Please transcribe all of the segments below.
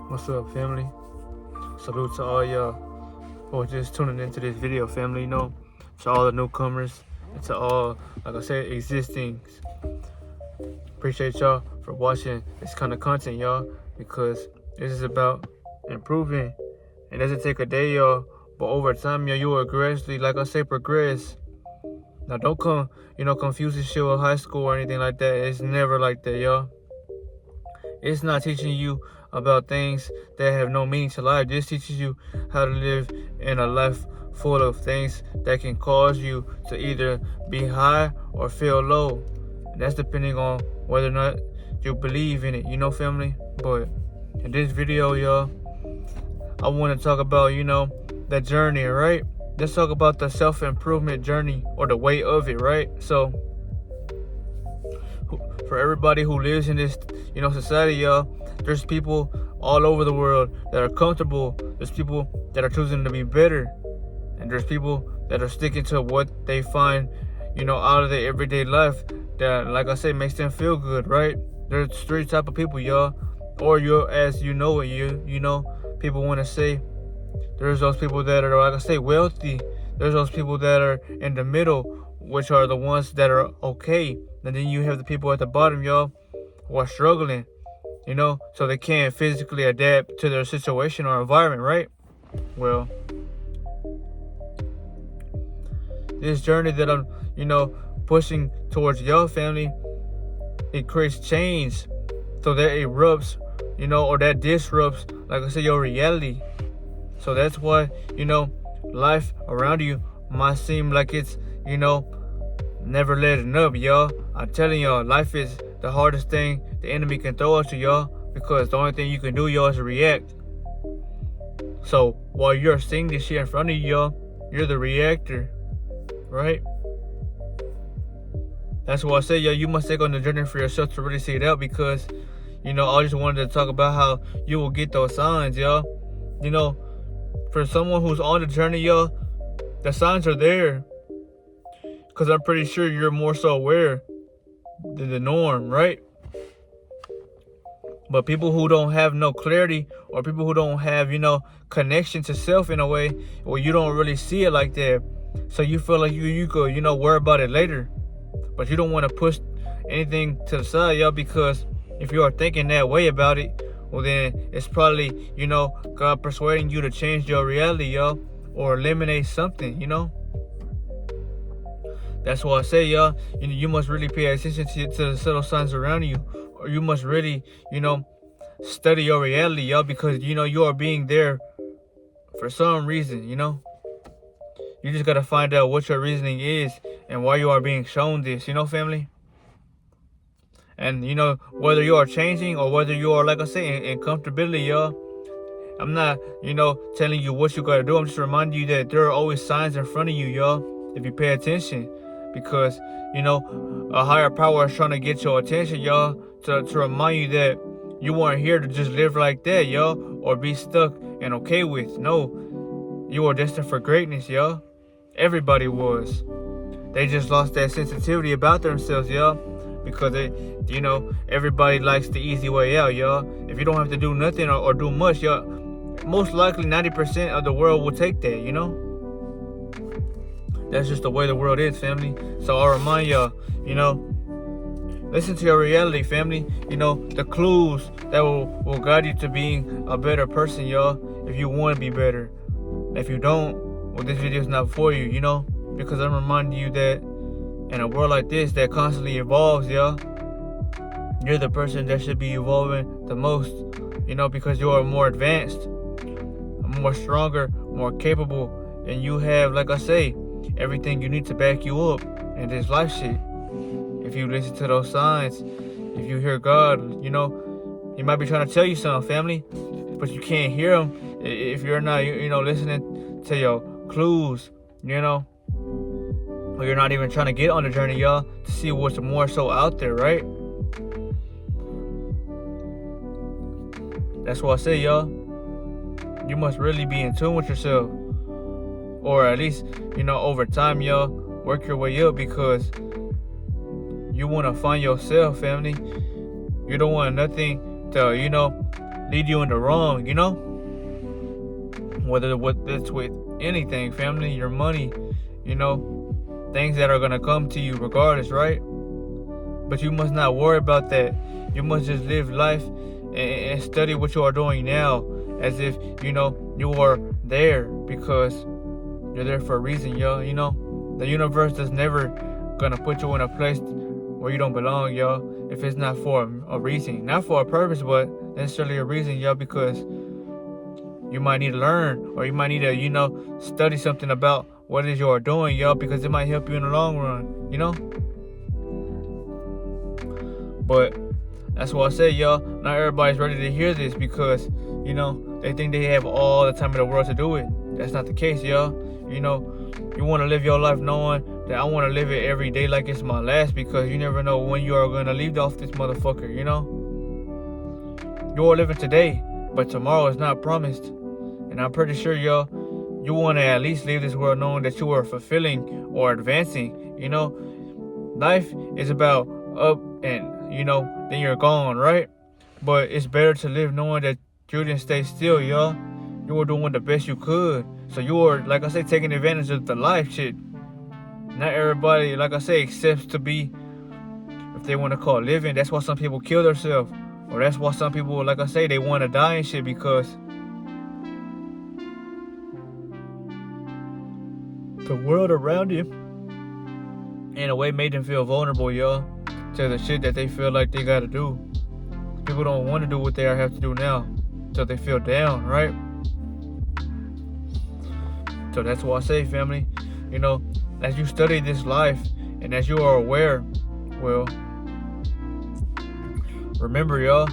What's up, family? Salute to all y'all who are just tuning into this video, family. To all the newcomers and to all, like I said, existing. Appreciate y'all for watching this kind of content, y'all, because this is about improving. It doesn't take a day, y'all, but over time, y'all, you will gradually, like I say, progress. Now, don't confuse this shit with high school or anything like that. It's never like that, y'all. It's not teaching you about things that have no meaning to life. This teaches you how to live in a life full of things that can cause you to either be high or feel low. And that's depending on whether or not you believe in it, family. But in this video, y'all, I want to talk about, the journey, right? Let's talk about the self-improvement journey or the way of it, right? So, for everybody who lives in this, society, y'all, there's people all over the world that are comfortable. There's people that are choosing to be better. And there's people that are sticking to what they find, out of their everyday life that, like I said, makes them feel good, right? There's three type of people, y'all. Or as you know it, people want to say. There's those people that are, like I say, wealthy. There's those people that are in the middle, which are the ones that are okay. And then you have the people at the bottom, y'all, who are struggling, so they can't physically adapt to their situation or environment, right? Well, this journey that I'm, pushing towards y'all, family, it creates change so that it erupts, or that disrupts, like I said, your reality. So that's why, life around you might seem like it's, never letting up, y'all. I'm telling y'all, life is the hardest thing the enemy can throw at you, y'all, because the only thing you can do, y'all, is react. So while you're seeing this shit in front of you, y'all, you're the reactor, right? That's why I say, y'all, you must take on the journey for yourself to really see it out, because, I just wanted to talk about how you will get those signs, y'all. For someone who's on the journey, y'all, the signs are there. Because I'm pretty sure you're more so aware than the norm, right? But people who don't have no clarity, or people who don't have, connection to self in a way where you don't really see it like that. So you feel like you could, worry about it later. But you don't want to push anything to the side, y'all, because if you are thinking that way about it, well, then it's probably, God persuading you to change your reality, y'all, or eliminate something, That's why I say, y'all, you must really pay attention to the subtle signs around you, or you must really, study your reality, y'all, because, you are being there for some reason, You just got to find out what your reasoning is and why you are being shown this, family. And, whether you are changing or whether you are, like I say, in comfortability, y'all, I'm not, telling you what you got to do. I'm just reminding you that there are always signs in front of you, y'all, if you pay attention. Because, a higher power is trying to get your attention, y'all, to remind you that you weren't here to just live like that, y'all, or be stuck and okay with. No, you are destined for greatness, y'all. Everybody was. They just lost that sensitivity about themselves, y'all. Because everybody likes the easy way out, y'all. If you don't have to do nothing or do much, y'all, most likely 90% of the world will take that, That's just the way the world is, family. So I'll remind y'all, listen to your reality, family. The clues that will guide you to being a better person, y'all, if you want to be better. If you don't, well, this video is not for you, because I'm reminding you that in a world like this that constantly evolves, y'all, you're the person that should be evolving the most, because you are more advanced, more stronger, more capable, and you have, like I say, everything you need to back you up in this life shit. If you listen to those signs, if you hear God, He might be trying to tell you something, family, but you can't hear Him if you're not, listening to your clues, or you're not even trying to get on the journey, y'all, to see what's more so out there, right? That's why I say, y'all, you must really be in tune with yourself. Or at least, over time, y'all, work your way up, because you want to find yourself, family. You don't want nothing to, lead you in the wrong, you know? Whether it's with anything, family, your money, you know, things that are gonna come to you regardless, right? But you must not worry about that. You must just live life and study what you are doing now as if, you know, you are there because you're there for a reason, yo. You know, the universe is never gonna put you in a place where you don't belong, yo, if it's not for a reason. Not for a purpose, but necessarily a reason, yo, because you might need to learn or you might need to, you know, study something about what it is you are doing, yo, because it might help you in the long run, you know? But that's why I say, y'all, not everybody's ready to hear this because, you know, they think they have all the time in the world to do it. That's not the case, y'all. You know, you want to live your life knowing that I want to live it every day like it's my last because you never know when you are going to leave off this motherfucker, you know? You are living today, but tomorrow is not promised. And I'm pretty sure, y'all, you want to at least leave this world knowing that you are fulfilling or advancing, you know? Life is about up and, you know, then you're gone, right? But it's better to live knowing that you didn't stay still, y'all. You were doing the best you could. So you were, like I say, taking advantage of the life shit. Not everybody, like I say, accepts to be, if they want to call it living. That's why some people kill themselves. Or that's why some people, like I say, they want to die and shit because the world around you, in a way, made them feel vulnerable, y'all, to the shit that they feel like they gotta do. People don't want to do what they have to do now, so they feel down, right? So that's why I say, family, you know, as you study this life and as you are aware, well, remember, y'all,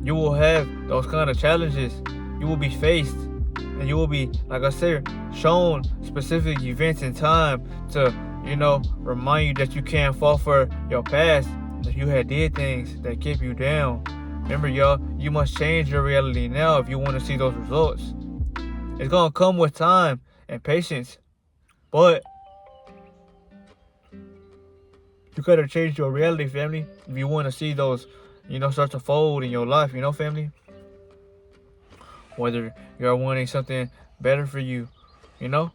you will have those kind of challenges. You will be faced, and you will be, like I said, shown specific events in time to, you know, remind you that you can't fall for your past, that you had did things that kept you down. Remember, y'all, you must change your reality now if you want to see those results. It's gonna come with time and patience, but you gotta change your reality, family, if you want to see those, you know, start to fold in your life, you know, family. Whether you're wanting something better for you, you know.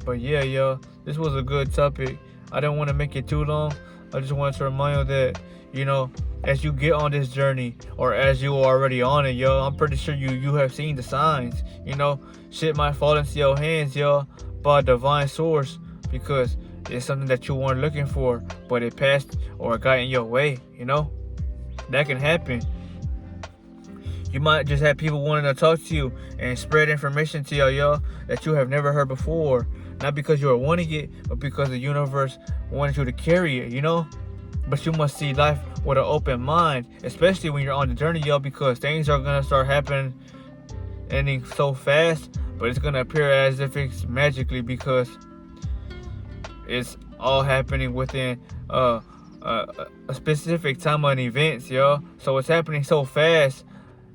But yeah, y'all, this was a good topic. I didn't want to make it too long. I just wanted to remind you that, you know, as you get on this journey, or as you are already on it, yo, I'm pretty sure you have seen the signs. You know, shit might fall into your hands, yo, by a divine source, because it's something that you weren't looking for, but it passed or got in your way, you know? That can happen. You might just have people wanting to talk to you and spread information to you, yo, that you have never heard before. Not because you are wanting it, but because the universe wanted you to carry it, you know? But you must see life with an open mind, especially when you're on the journey, yo, because things are going to start happening, ending so fast, but it's going to appear as if it's magically because it's all happening within a specific time and events, yo. So it's happening so fast.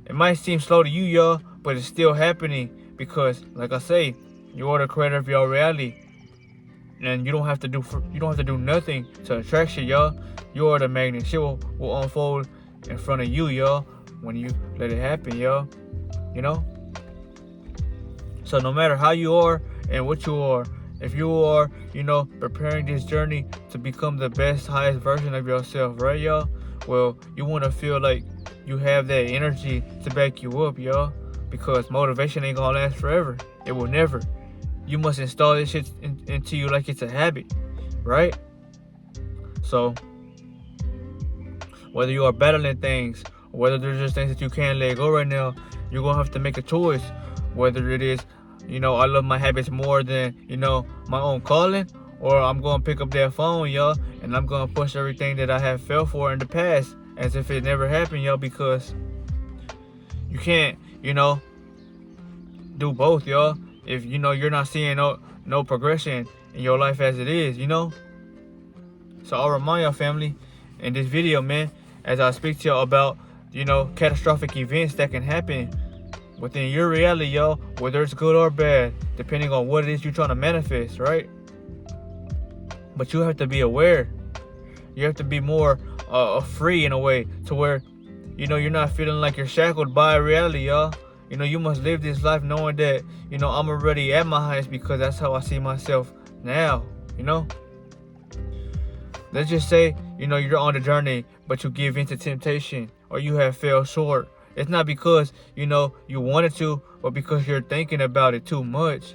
It might seem slow to you, yo, but it's still happening because, like I say, you are the creator of your reality, and you don't have to do nothing to attract shit, yo. You are the magnet. Shit will unfold in front of you, yo, when you let it happen, yo. You know. So no matter how you are and what you are, if you are, you know, preparing this journey to become the best, highest version of yourself, right, yo? Well, you want to feel like you have that energy to back you up, yo, because motivation ain't gonna last forever. It will never. You must install this shit into you like it's a habit, right? So, whether you are battling things, or whether there's just things that you can't let go right now, you're gonna have to make a choice. Whether it is, you know, I love my habits more than, you know, my own calling, or I'm gonna pick up that phone, yo, and I'm gonna push everything that I have fell for in the past as if it never happened, yo, because you can't, you know, do both, yo. If, you know, you're not seeing no progression in your life as it is, you know. So I'll remind y'all, family, in this video, man, as I speak to y'all about, you know, catastrophic events that can happen within your reality, yo, whether it's good or bad, depending on what it is you're trying to manifest, right? But you have to be aware. You have to be more free in a way to where, you're not feeling like you're shackled by reality, y'all. You must live this life knowing that, I'm already at my highest because that's how I see myself now, Let's just say, you're on the journey, but you give in to temptation or you have fell short. It's not because, you wanted to, but because you're thinking about it too much.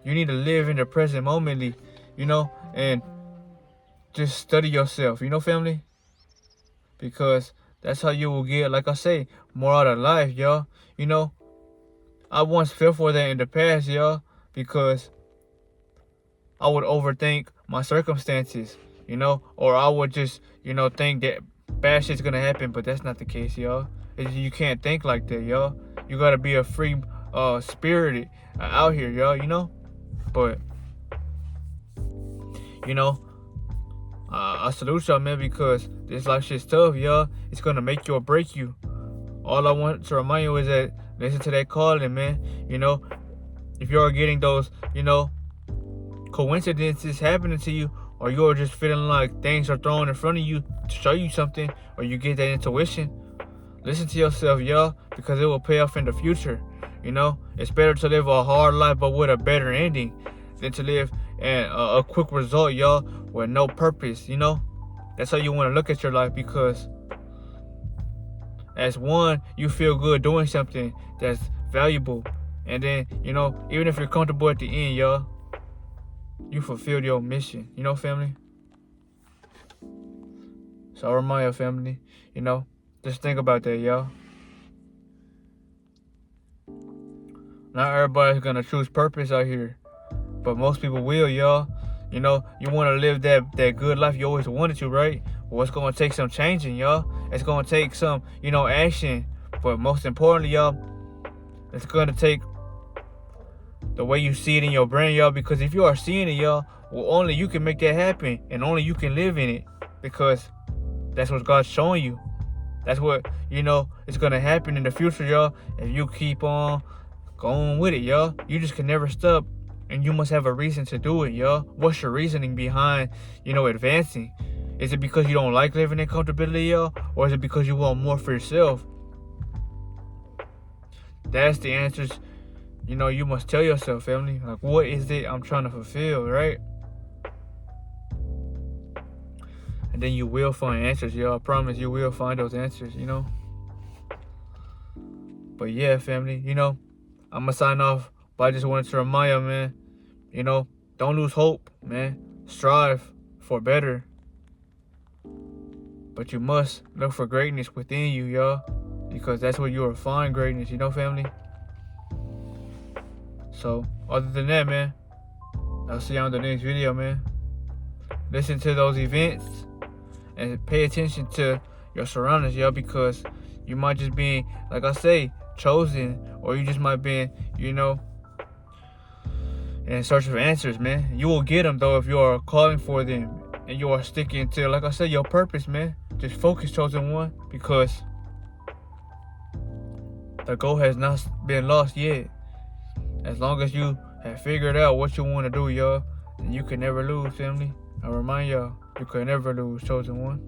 You need to live in the present momently, and just study yourself, family? Because that's how you will get, like I say, more out of life, y'all. I once fell for that in the past, y'all, because I would overthink my circumstances, or I would just, think that bad shit's gonna happen, but that's not the case, y'all. You can't think like that, y'all. You gotta be a free spirited out here, y'all, But, I salute y'all, man, because this life shit's tough, y'all. It's gonna make you or break you. All I want to remind you is that listen to that calling, man. If you are getting those, coincidences happening to you, or you're just feeling like things are thrown in front of you to show you something, or you get that intuition, listen to yourself, y'all, because it will pay off in the future. It's better to live a hard life but with a better ending than to live and a quick result, y'all, with no purpose. That's how you want to look at your life, because as one, you feel good doing something that's valuable, and then even if you're comfortable at the end, y'all, you fulfilled your mission, family. So I remind your family, just think about that, y'all. Not everybody's gonna choose purpose out here, but most people will, y'all. You want to live that good life you always wanted to, right? Well, it's gonna take some changing, y'all. It's gonna take some, action. But most importantly, y'all, it's gonna take the way you see it in your brain, y'all. Because if you are seeing it, y'all, well, only you can make that happen, and only you can live in it, because that's what God's showing you. That's what is gonna happen in the future, y'all. If you keep on going with it, y'all, you just can never stop. And you must have a reason to do it, y'all. What's your reasoning behind, advancing? Is it because you don't like living in comfortability, y'all? Or is it because you want more for yourself? That's the answers, you must tell yourself, family. Like, what is it I'm trying to fulfill, right? And then you will find answers, y'all. I promise you will find those answers, But yeah, family, I'm going to sign off. But I just wanted to remind you, man, don't lose hope, man. Strive for better. But you must look for greatness within you, y'all. Because that's where you will find greatness, family? So, other than that, man, I'll see you on the next video, man. Listen to those events and pay attention to your surroundings, y'all, because you might just be, like I say, chosen, or you just might be, in search of answers, man. You will get them, though, if you are calling for them and you are sticking to, like I said, your purpose, man. Just focus, chosen one, because the goal has not been lost yet. As long as you have figured out what you want to do, y'all, then you can never lose, family. I remind y'all, you can never lose, chosen one.